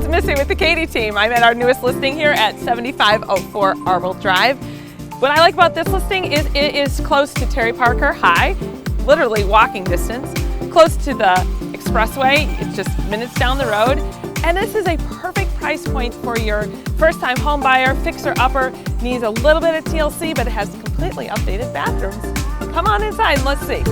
It's Missy with the Cady team. I'm at our newest listing here at 7504 Arble Drive. What I like about this listing is it is close to Terry Parker High, literally walking distance, close to the expressway. It's just minutes down the road. And this is a perfect price point for your first-time home buyer, fixer-upper, needs a little bit of TLC, but it has completely updated bathrooms. Come on inside and let's see.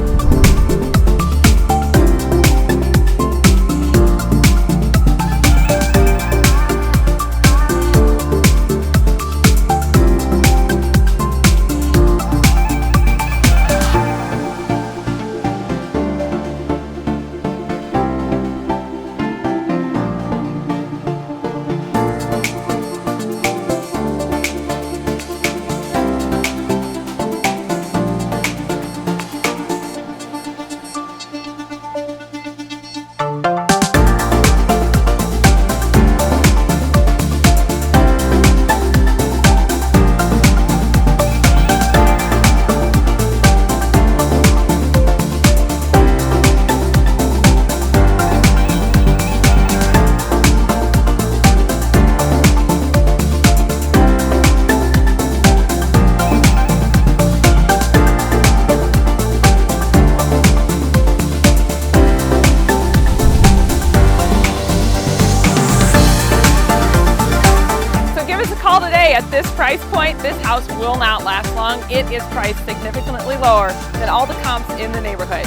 Call today. At this price point, this house will not last long. It is priced significantly lower than all the comps in the neighborhood.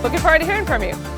Looking forward to hearing from you.